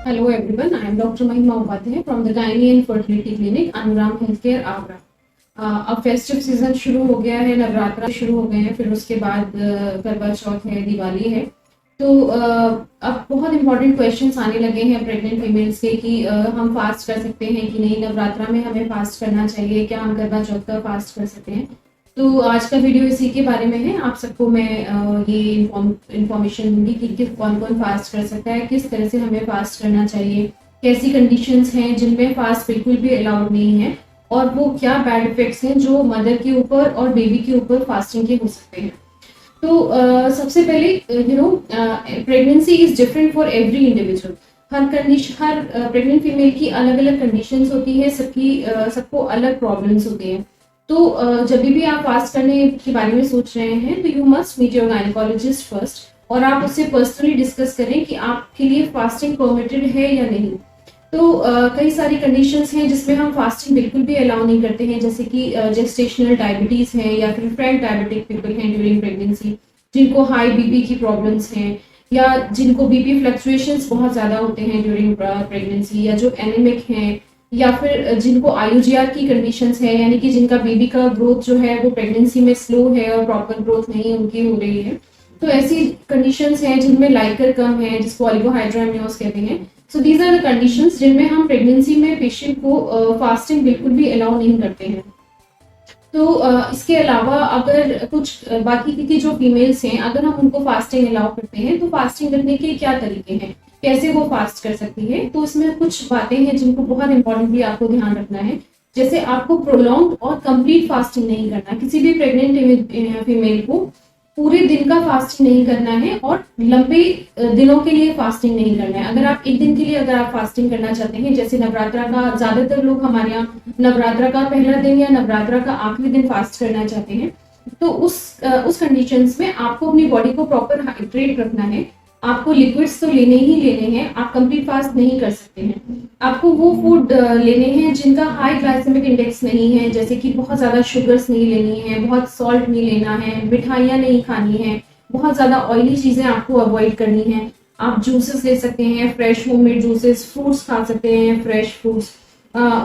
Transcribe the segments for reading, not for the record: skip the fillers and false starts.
Hello everyone, I am Dr. Mahima Upadhyay from the Gynae and Fertility Clinic, Anuram Healthcare, Agra. अब festive season शुरू हो गया है, नवरात्रा शुरू हो गए हैं, फिर उसके बाद करवा चौथ है, दिवाली है। तो अब बहुत इंपॉर्टेंट क्वेश्चंस आने लगे हैं प्रेग्नेंट फीमेल्स के कि हम फास्ट कर सकते हैं कि नहीं, नवरात्रा में हमें फास्ट करना चाहिए, क्या हम करवा चौथ का फास्ट कर सकते हैं। तो आज का वीडियो इसी के बारे में है। आप सबको मैं ये इंफॉर्मेशन दूंगी कि कौन कौन फास्ट कर सकता है, किस तरह से हमें फास्ट करना चाहिए, कैसी कंडीशंस हैं जिनमें फास्ट बिल्कुल भी अलाउड नहीं है, और वो क्या बैड इफेक्ट्स हैं जो मदर के ऊपर और बेबी के ऊपर फास्टिंग के हो सकते हैं। तो सबसे पहले pregnancy is different for every individual. Her pregnant female की अलग अलग कंडीशंस होती है, सबको अलग प्रॉब्लम्स होती हैं। तो जब भी आप फास्ट करने के बारे में सोच रहे हैं तो you must meet your gynaecologist first, और आप उससे पर्सनली डिस्कस करें कि आपके लिए फास्टिंग परमिटेड है या नहीं। तो कई सारी कंडीशंस हैं जिसमें हम फास्टिंग बिल्कुल भी अलाउ नहीं करते हैं, जैसे कि जेस्टेशनल डायबिटीज है, या फिर प्री डायबिटिक पीपल हैं ड्यूरिंग प्रेगनेंसी, जिनको हाई बीपी की प्रॉब्लम्स हैं, या जिनको बीपी फ्लक्चुएशंस बहुत ज़्यादा होते हैं ड्यूरिंग प्रेगनेंसी, या जो एनीमिक हैं, या फिर जिनको आईयूजीआर की कंडीशंस है, यानी कि जिनका बेबी का ग्रोथ जो है वो प्रेगनेंसी में स्लो है और प्रॉपर ग्रोथ नहीं उनकी हो रही है। तो ऐसी कंडीशंस हैं जिनमें लाइकर कम है, जिसको ऑलिगोहाइड्रोएमनियोज कहते हैं। So these are the conditions जिनमें हम प्रेगनेंसी में पेशेंट को फास्टिंग बिल्कुल भी अलाउ नहीं करते हैं। तो इसके अलावा अगर कुछ बाकी की जो फीमेल्स हैं, अगर हम उनको फास्टिंग अलाउ करते हैं तो फास्टिंग करने के क्या तरीके हैं, कैसे वो फास्ट कर सकती है। तो इसमें कुछ बातें हैं जिनको बहुत इंपॉर्टेंटली आपको ध्यान रखना है। जैसे आपको प्रोलॉन्ग और कंप्लीट फास्टिंग नहीं करना, किसी भी प्रेग्नेंट फीमेल को पूरे दिन का फास्टिंग नहीं करना है, और लंबे दिनों के लिए फास्टिंग नहीं करना है। अगर आप एक दिन के लिए अगर आप फास्टिंग करना चाहते हैं, जैसे नवरात्रा का, ज्यादातर लोग हमारे यहाँ नवरात्रा का पहला दिन या नवरात्रा का आखिरी दिन फास्ट करना चाहते हैं, तो उस कंडीशंस में आपको अपनी बॉडी को प्रॉपर हाइड्रेट रखना है। आपको लिक्विड्स तो लेने ही लेने हैं, आप कंप्लीट फास्ट नहीं कर सकते हैं। आपको वो फूड लेने हैं जिनका हाई ग्लाइसेमिक इंडेक्स नहीं है, जैसे कि बहुत ज्यादा शुगर्स नहीं लेनी है, बहुत सॉल्ट नहीं लेना है, मिठाइयाँ नहीं खानी है, बहुत ज्यादा ऑयली चीजें आपको अवॉइड करनी है। आप जूसेस ले सकते हैं, फ्रेश होममेड जूसेस, फ्रूट्स खा सकते हैं, फ्रेश फ्रूट्स।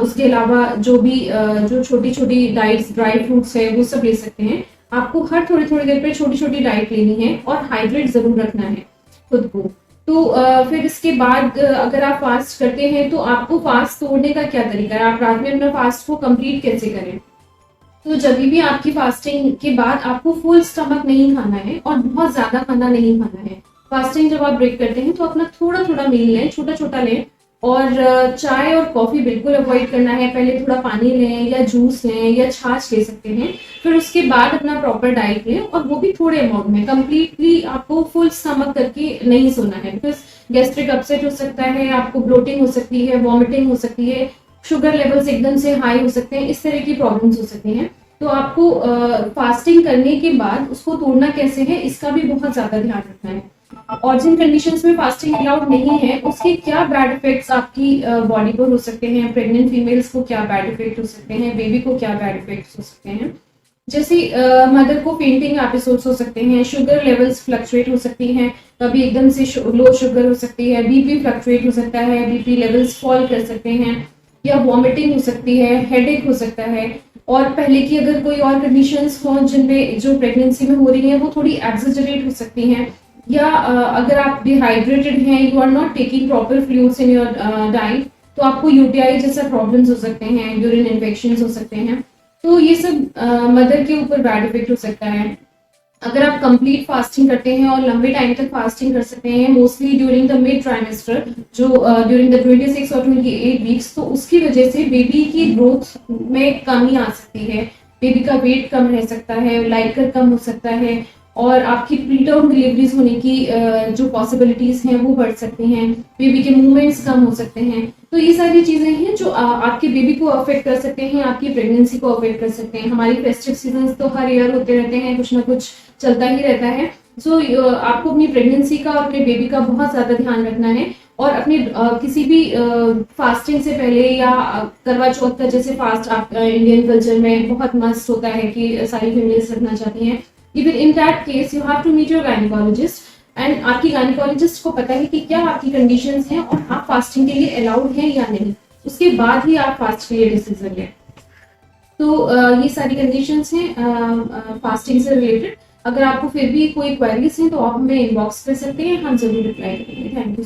उसके अलावा जो छोटी छोटी डाइट्स, ड्राई फ्रूट्स है, वो सब ले सकते हैं। आपको हर थोड़ी थोड़ी देर पे छोटी छोटी डाइट लेनी है और हाइड्रेट जरूर रखना है खुद को। तो फिर इसके बाद अगर आप फास्ट करते हैं तो आपको फास्ट तोड़ने का क्या तरीका है, आप रात में अपना फास्ट को कंप्लीट कैसे करें। तो जब भी आपकी फास्टिंग के बाद आपको फुल स्टमक नहीं खाना है और बहुत ज्यादा खाना नहीं खाना है। फास्टिंग जब आप ब्रेक करते हैं तो अपना थोड़ा थोड़ा मील लें, छोटा छोटा लें, और चाय और कॉफी बिल्कुल अवॉइड करना है। पहले थोड़ा पानी लें या जूस लें या छाछ ले सकते हैं, फिर उसके बाद अपना प्रॉपर डाइट लें, और वो भी थोड़े अमाउंट में। कंप्लीटली आपको फुल स्टमक करके नहीं सोना है, बिकॉज गैस्ट्रिक अपसेट हो सकता है, आपको ब्लोटिंग हो सकती है, वॉमिटिंग हो सकती है, शुगर लेवल्स एकदम से हाई हो सकते हैं, इस तरह की प्रॉब्लम्स हो सकती हैं। तो आपको फास्टिंग करने के बाद उसको तोड़ना कैसे है, इसका भी बहुत ज्यादा ध्यान रखना है। और जिन कंडीशंस में फास्टिंग अलाउड नहीं है उसके क्या बैड इफेक्ट्स आपकी बॉडी पर हो सकते हैं, प्रेग्नेंट फीमेल्स को क्या बैड इफेक्ट हो सकते हैं, बेबी को क्या बैड इफेक्ट्स हो सकते हैं। जैसे मदर को फेंटिंग एपिसोड्स हो सकते हैं, शुगर लेवल्स फ्लक्चुएट हो सकती हैं, कभी एकदम से लो शुगर हो सकती है, बीपी फ्लक्चुएट हो सकता है, बीपी लेवल्स फॉल कर सकते हैं, या वॉमिटिंग हो सकती है, हेडेक हो सकता है। और पहले की अगर कोई और कंडीशंस हो जिनमें जो प्रेगनेंसी में हो रही हैं वो थोड़ी एक्सेजरेट हो सकती हैं, या अगर आप डिहाइड्रेटेड हैं, you are not taking proper fluids in your diet, तो आपको यूटीआई जैसा प्रॉब्लम्स हो सकते हैं, यूरिन इन्फेक्शंस हो सकते हैं। तो ये सब मदर के ऊपर बैड इफेक्ट हो सकता है। अगर आप कंप्लीट फास्टिंग करते हैं और लंबे टाइम तक फास्टिंग कर सकते हैं, mostly during the mid trimester, जो ड्यूरिंग द 26 और 28 वीक्स, तो उसकी वजह से बेबी की ग्रोथ में कमी आ सकती है, बेबी का वेट कम रह सकता है, लाइकर कम हो सकता है, और आपकी प्रीटर्म डिलीवरीज होने की जो पॉसिबिलिटीज हैं वो बढ़ सकती हैं, बेबी के मूवमेंट्स कम हो सकते हैं। तो ये सारी चीजें हैं जो आपके बेबी को अफेक्ट कर सकते हैं, आपकी प्रेगनेंसी को अफेक्ट कर सकते हैं। हमारी फेस्टिव सीजन तो हर ईयर होते रहते हैं, कुछ ना कुछ चलता ही रहता है। सो आपको अपनी प्रेगनेंसी का और अपने बेबी का बहुत ज्यादा ध्यान रखना है, और अपने किसी भी फास्टिंग से पहले या करवा चौथ का जैसे फास्ट आप इंडियन कल्चर में बहुत मस्त होता है कि सारी फीमेल्स रखना चाहती हैं, even in that case you have to meet your gynecologist and आपकी गायनिकोलॉजिस्ट को पता है कि क्या आपकी कंडीशंस हैं और आप फास्टिंग के लिए अलाउड हैं या नहीं, उसके बाद ही आप फास्ट के लिए डिसीजन लें। तो ये सारी कंडीशंस हैं फास्टिंग से रिलेटेड। अगर आपको फिर भी कोई क्वेरीज हैं तो आप हमें इनबॉक्स कर सकते हैं, हम जरूर रिप्लाई करेंगे। Thank you.